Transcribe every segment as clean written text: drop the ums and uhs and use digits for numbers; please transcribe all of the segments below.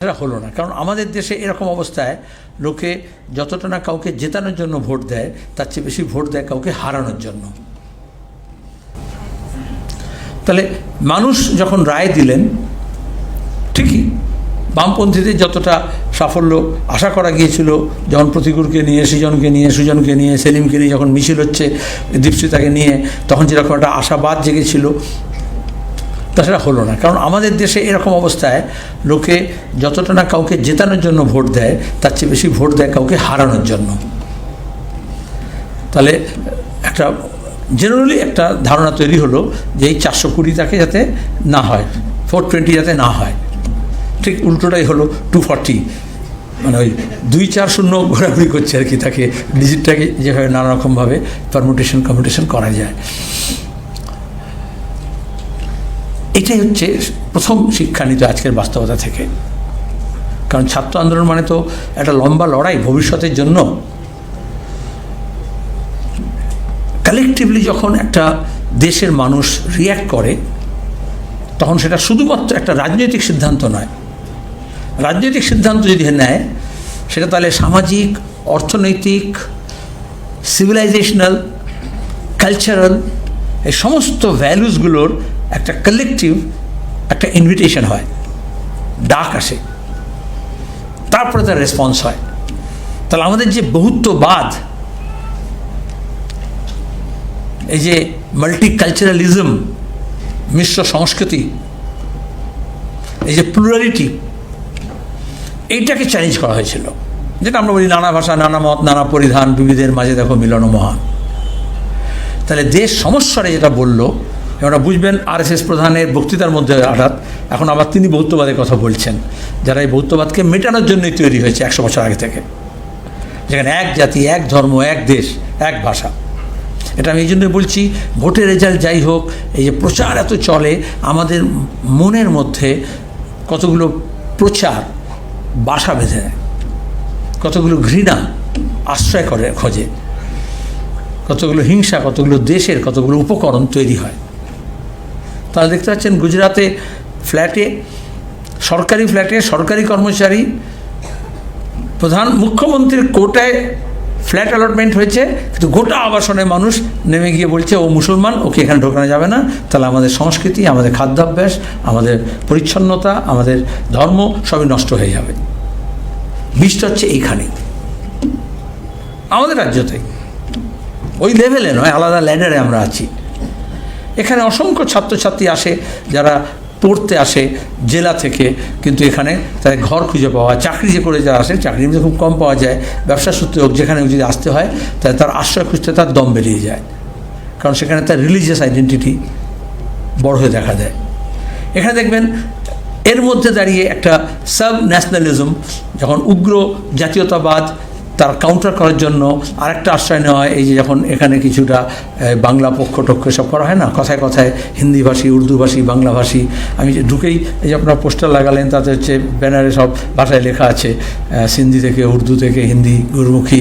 এটা হলো না, কারণ আমাদের দেশে এরকম অবস্থায় লোকে যতটা না কাউকে জেতানোর জন্য ভোট দেয়, তার চেয়ে বেশি ভোট দেয় কাউকে হারানোর জন্য। তাহলে মানুষ যখন রায় দিলেন, ঠিকই বামপন্থীদের যতটা সাফল্য আশা করা গিয়েছিল, যখন প্রতিকূলকে নিয়ে, সুজনকে নিয়ে, সেলিমকে নিয়ে যখন মিছিল হচ্ছে, দীপশিতাকে নিয়ে, তখন যেরকম একটা আশাবাদ জেগেছিল, তা সেটা হলো না, কারণ আমাদের দেশে এরকম অবস্থায় লোকে যতটা না কাউকে জেতানোর জন্য ভোট দেয়, তার চেয়ে বেশি ভোট দেয় কাউকে হারানোর জন্য। তাহলে একটা জেনারেলি একটা ধারণা তৈরি হলো যে এই 420টাকে যাতে না হয়, 420 যাতে না হয়, ঠিক উল্টোটাই হলো 240, মানে ওই 2-4-0 ঘোরাঘুরি করছে আর কি, তাকে ডিজিটটাকে যেভাবে নানা রকমভাবে পারমুটেশন করা যায়। এটাই হচ্ছে প্রথম শিক্ষা নিত আজকের বাস্তবতা থেকে, কারণ ছাত্র আন্দোলন মানে তো একটা লম্বা লড়াই ভবিষ্যতের জন্য। কালেকটিভলি যখন একটা দেশের মানুষ রিয়্যাক্ট করে, তখন সেটা শুধুমাত্র একটা রাজনৈতিক সিদ্ধান্ত নয়। রাজনৈতিক সিদ্ধান্ত যদি নেয়, সেটা তাহলে সামাজিক, অর্থনৈতিক, সিভিলাইজেশনাল, কালচারাল, এই সমস্ত ভ্যালুসগুলোর একটা কালেকটিভ একটা ইনভিটেশন হয়, ডাক আসে, তারপরে তার রেসপন্স হয়। তাহলে আমাদের যে বহুত্ববাদ, এই যে মাল্টিকালচারালিজম, মিশ্র সংস্কৃতি, এই যে প্লুরালিটি, এইটাকে চ্যালেঞ্জ করা হয়েছিল, যেটা আমরা বলি নানা ভাষা, নানা মত, নানা পরিধান, বিবিধের মাঝে দেখো মিলন মহান। তাহলে দেশ সমস্যারে যেটা বললো, আমরা বুঝবেন আরএসএস প্রধানের বক্তৃতার মধ্যে হঠাৎ এখন আবার তিনি বৌদ্ধবাদের কথা বলছেন, যারা এই বৌদ্ধবাদকে মেটানোর জন্যই তৈরি হয়েছে 100 বছর আগে থেকে, যেখানে এক জাতি, এক ধর্ম, এক দেশ, এক ভাষা। এটা আমি এই জন্য বলছি, ভোটের রেজাল্ট যাই হোক, এই যে প্রচার এত চলে, আমাদের মনের মধ্যে কতগুলো প্রচার বাসা বেঁধে নেয়, কতগুলো ঘৃণা আশ্রয় করে খোঁজে, কতগুলো হিংসা, কতগুলো দেশের কতগুলো উপকরণ তৈরি হয়। তাহলে দেখতে পাচ্ছেন গুজরাতে ফ্ল্যাটে, সরকারি ফ্ল্যাটে সরকারি কর্মচারী, প্রধান মুখ্যমন্ত্রীর কোটায় ফ্ল্যাট অ্যালটমেন্ট হয়েছে, কিন্তু গোটা আবাসনে মানুষ নেমে গিয়ে বলছে ও মুসলমান, ওকে এখানে ঢোকানো যাবে না। তাহলে আমাদের সংস্কৃতি, আমাদের খাদ্যাভ্যাস, আমাদের পরিচ্ছন্নতা, আমাদের ধর্ম সবই নষ্ট হয়ে যাবে। বিষটা হচ্ছে এইখানে, আমাদের রাজ্যতেই, ওই লেভেলে নয়, আলাদা ল্যাডারে আমরা আছি। এখানে অসংখ্য ছাত্রছাত্রী আসে, যারা পড়তে আসে জেলা থেকে, কিন্তু এখানে তাদের ঘর খুঁজে পাওয়া, চাকরি যে করে যারা আসে, চাকরি খুব কম পাওয়া যায়, ব্যবসা সূত্রে হোক, যেখানে যদি আসতে হয়, তাহলে তার আশ্রয় খুঁজতে তার দম বেরিয়ে যায়, কারণ সেখানে তার রিলিজিয়াস আইডেন্টিটি বড় হয়ে দেখা দেয়। এখানে দেখবেন এর মধ্যে দাঁড়িয়ে একটা সাব ন্যাশনালিজম, যখন উগ্র জাতীয়তাবাদ তার কাউন্টার করার জন্য আরেকটা আশ্রয় নেওয়া হয়, এই যে যখন এখানে কিছুটা বাংলা পক্ষ টক্ষ সব করা হয় না, কথায় কথায় হিন্দিভাষী, উর্দুভাষী, বাংলাভাষী। আমি যে ঢুকেই এই যে আপনারা পোস্টার লাগালেন, তাতে হচ্ছে ব্যানারে সব ভাষায় লেখা আছে, সিন্ধি থেকে, উর্দু থেকে, হিন্দি, গুরুমুখী।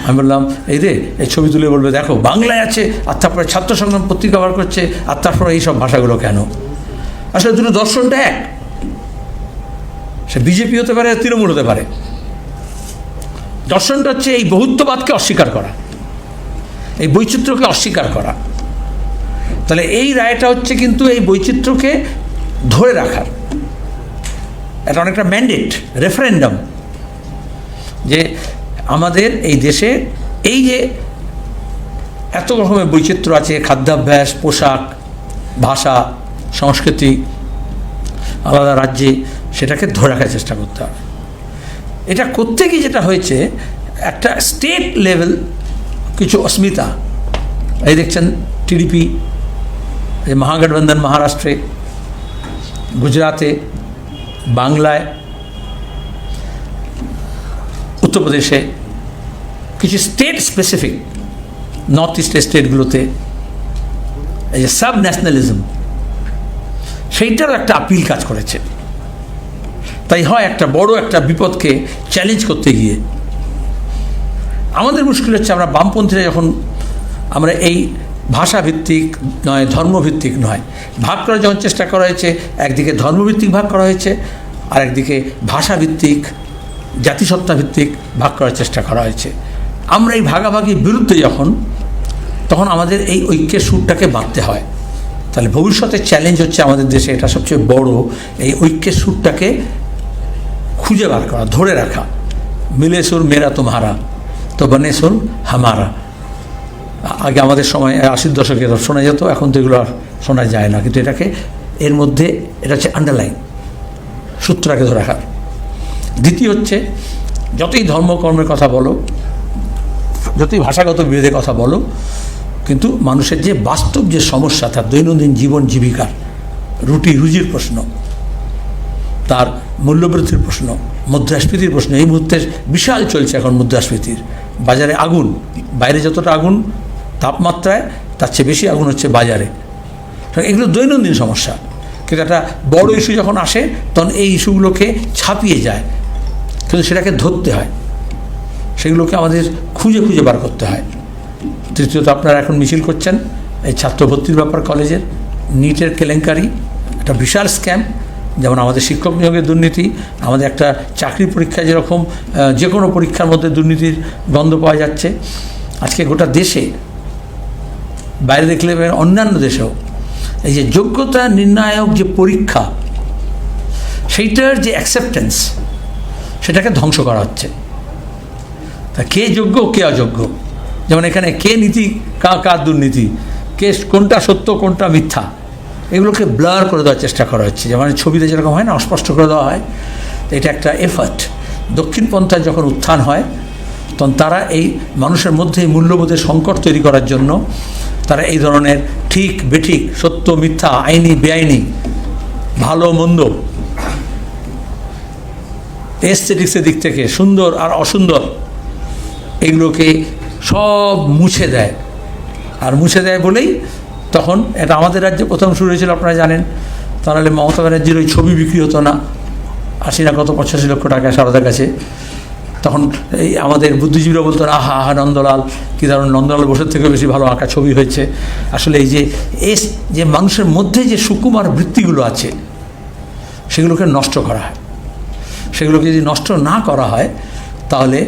আমি বললাম এই রে, এই ছবি তুলে বলবে দেখো বাংলায় আছে, আর তারপরে ছাত্র সংগ্রাম পত্রিকা ব্যবহার করছে, আর তারপরে এইসব ভাষাগুলো কেন? আসলে দুটো দর্শনটা এক, সে বিজেপি হতে পারে, তৃণমূল হতে পারে। দর্শনটা হচ্ছে এই বহুত্ববাদকে অস্বীকার করা, এই বৈচিত্র্যকে অস্বীকার করা। তাহলে এই রায়টা হচ্ছে কিন্তু এই বৈচিত্র্যকে ধরে রাখার এটা অনেকটা ম্যান্ডেট, রেফারেন্ডাম, যে আমাদের এই দেশে এই যে এত রকমের বৈচিত্র্য আছে, খাদ্যাভ্যাস, পোশাক, ভাষা, সংস্কৃতি, আলাদা রাজ্যে, সেটাকে ধরে রাখার চেষ্টা করতে হবে। এটা করতে গিয়ে যেটা হয়েছে, একটা স্টেট লেভেল কিছু অস্মিতা, এই দেখছেন টিডিপি, এই মহাগঠবন্ধন মহারাষ্ট্রে, গুজরাতে, বাংলায়, উত্তরপ্রদেশে, কিছু স্টেট স্পেসিফিক নর্থ ইস্টের স্টেটগুলোতে এই যে সাব ন্যাশনালিজম, সেইটারও একটা আপিল কাজ করেছে। তাই হয় একটা বড় একটা বিপদকে চ্যালেঞ্জ করতে গিয়ে আমাদের মুশকিল হচ্ছে, আমরা বামপন্থীরা যখন আমরা এই ভাষাভিত্তিক নয়, ধর্মভিত্তিক নয়, ভাগ করার যখন চেষ্টা করা হয়েছে, একদিকে ধর্মভিত্তিক ভাগ করা হয়েছে, আরেকদিকে ভাষাভিত্তিক, জাতিসত্তাভিত্তিক ভাগ করার চেষ্টা করা হয়েছে। আমরা এই ভাগাভাগির বিরুদ্ধে তখন আমাদের এই ঐক্যের সুরটাকে বাঁধতে হয়। তাহলে ভবিষ্যতের চ্যালেঞ্জ হচ্ছে আমাদের দেশে, এটা সবচেয়ে বড়, এই ঐক্যের সুরটাকে খুঁজে বার করা, ধরে রাখা। মিলে সুর মেরা তোমারা তো বনে সুর হামারা। আগে আমাদের সময় 80-র দশকে শোনা যেত, এখন তো এগুলো আর শোনা যায় না, কিন্তু এটাকে এর মধ্যে এটা হচ্ছে আন্ডারলাইন, সূত্রটাকে ধরে রাখার। দ্বিতীয় হচ্ছে, যতই ধর্মকর্মের কথা বলো, যতই ভাষাগত বিভেদের কথা বলো, কিন্তু মানুষের যে বাস্তব যে সমস্যা, তার দৈনন্দিন জীবন জীবিকার, রুটি রুজির প্রশ্ন, তার মূল্যবৃদ্ধির প্রশ্ন, মুদ্রাস্ফীতির প্রশ্ন, এই মুহূর্তে বিশাল চলছে এখন মুদ্রাস্ফীতির। বাজারে আগুন, বাইরে যতটা আগুন তাপমাত্রায়, তার চেয়ে বেশি আগুন হচ্ছে বাজারে। এগুলো দৈনন্দিন সমস্যা, কিন্তু একটা বড় ইস্যু যখন আসে তখন এই ইস্যুগুলোকে ছাপিয়ে যায়, কিন্তু সেটাকে ধরতে হয়, সেগুলোকে আমাদের খুঁজে খুঁজে বার করতে হয়। তৃতীয়ত, আপনারা এখন মিছিল করছেন এই ছাত্র ভর্তির ব্যাপার, কলেজের নিটের কেলেঙ্কারি, একটা বিশাল স্ক্যাম। যেমন আমাদের শিক্ষক নিয়োগের দুর্নীতি, আমাদের একটা চাকরি পরীক্ষায় যেরকম যে কোনো পরীক্ষার মধ্যে দুর্নীতির গন্ধ পাওয়া যাচ্ছে, আজকে গোটা দেশে, বাইরে দেখলে অন্যান্য দেশেও এই যে যোগ্যতা নির্ণায়ক যে পরীক্ষা, সেইটার যে অ্যাকসেপ্টেন্স, সেটাকে ধ্বংস করা হচ্ছে। তা কে যোগ্য কে অযোগ্য, যেমন এখানে কে নীতি কার দুর্নীতি, কে কোনটা সত্য কোনটা মিথ্যা, এগুলোকে ব্লার করে দেওয়ার চেষ্টা করা হচ্ছে। যেমন ছবিতে যেরকম হয় না, অস্পষ্ট করে দেওয়া হয়। এটা একটা এফার্ট। দক্ষিণপন্থায় যখন উত্থান হয়, তখন তারা এই মানুষের মধ্যে মূল্যবোধের সংকট তৈরি করার জন্য তারা এই ধরনের ঠিক বেঠিক, সত্য মিথ্যা, আইনি বেআইনি, ভালো মন্দ, এস্থেটিক্সের দিক থেকে সুন্দর আর অসুন্দর, এগুলোকে সব মুছে দেয়। আর মুছে দেয় বলেই তখন এটা আমাদের রাজ্যে প্রথম শুরু হয়েছিল, আপনারা জানেন। তাহলে মমতা ব্যানার্জির ওই ছবি বিক্রি হতো না 80 না কত 85 লক্ষ টাকা সারদার কাছে। তখন এই আমাদের বুদ্ধিজীবীরা বলতো, আহা আহা নন্দলাল, কী ধরুন, নন্দলাল বসের থেকে বেশি ভালো আঁকা ছবি হয়েছে। আসলে এই যে মানুষের মধ্যে যে সুকুমার বৃত্তিগুলো আছে, সেগুলোকে নষ্ট করা হয়। সেগুলোকে যদি নষ্ট না করা হয়, তাহলে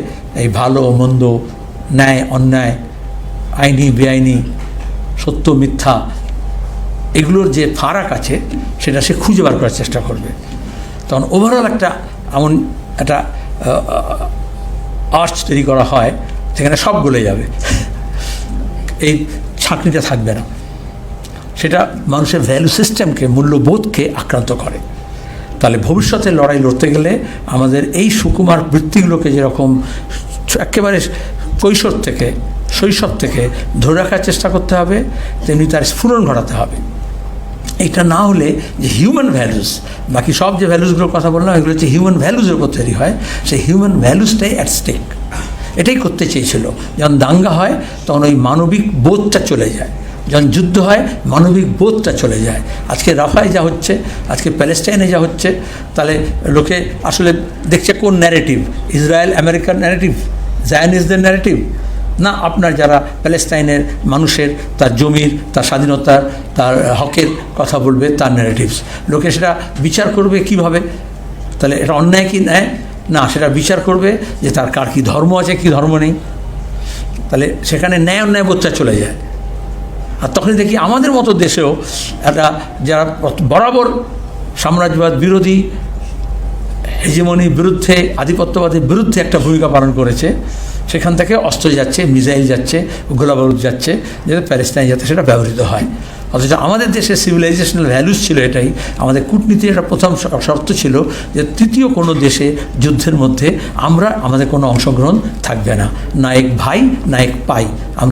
এই ভালো মন্দ, ন্যায় অন্যায়, আইনি বেআইনি, সত্য মিথ্যা, এগুলোর যে ফারাক আছে, সেটা সে খুঁজে বার করার চেষ্টা করবে। তখন ওভারঅল এমন একটা আর্চ তৈরি করা হয়, সেখানে সব গলে যাবে, এই ছাঁকনিটা থাকবে না। সেটা মানুষের ভ্যালু সিস্টেমকে, মূল্যবোধকে আক্রান্ত করে। তাহলে ভবিষ্যতে লড়াই লড়তে গেলে আমাদের এই সুকুমার বৃত্তিগুলোকে যেরকম একেবারে শৈশব থেকে ধরে রাখার চেষ্টা করতে হবে, তেমনি তার স্ফুরণ ঘটাতে হবে। এটা না হলে যে হিউম্যান ভ্যালুস, বাকি সব যে ভ্যালুসগুলোর কথা বললাম, এগুলো হচ্ছে হিউম্যান ভ্যালুসের উপর তৈরি হয়, সেই হিউম্যান ভ্যালুসটাই অ্যাট স্টেক। এটাই করতে চেয়েছিল। যখন দাঙ্গা হয় তখন ওই মানবিক বোধটা চলে যায়, যখন যুদ্ধ হয় মানবিক বোধটা চলে যায়। আজকে রাফায় যা হচ্ছে, আজকে প্যালেস্টাইনে যা হচ্ছে, তাহলে লোকে আসলে দেখছে কোন ন্যারেটিভ, ইসরায়েল আমেরিকার ন্যারেটিভ, জায়নিস্টদের ন্যারেটিভ, না আপনার যারা প্যালেস্টাইনের মানুষের, তার জমির, তার স্বাধীনতার, তার হকের কথা বলবে, তার ন্যারেটিভস। লোকে সেটা বিচার করবে কিভাবে? তাহলে এটা অন্যায় কি ন্যায়? না, সেটা বিচার করবে যে তার কার কী ধর্ম আছে, কী ধর্ম নেই। তাহলে সেখানে ন্যায় অন্যায় বোধটা চলে যায়। আর তখনই দেখি আমাদের মতো দেশেও একটা যারা বরাবর সাম্রাজ্যবাদ বিরোধী, হেজিমনির বিরুদ্ধে, আধিপত্যবাদের বিরুদ্ধে একটা ভূমিকা পালন করেছে, সেখান থেকে অস্ত্র যাচ্ছে, মিসাইল যাচ্ছে, গোলাবারুদ যাচ্ছে, যাতে প্যালেস্টাইন যাতে সেটা ব্যবহৃত হয়। অথচ আমাদের দেশের সিভিলাইজেশনাল ভ্যালুস ছিল এটাই। আমাদের কূটনীতির একটা প্রথম শর্ত ছিল যে তৃতীয় কোনো দেশে যুদ্ধের মধ্যে আমাদের কোনো অংশগ্রহণ থাকবে না, না এক ভাই না এক পাই।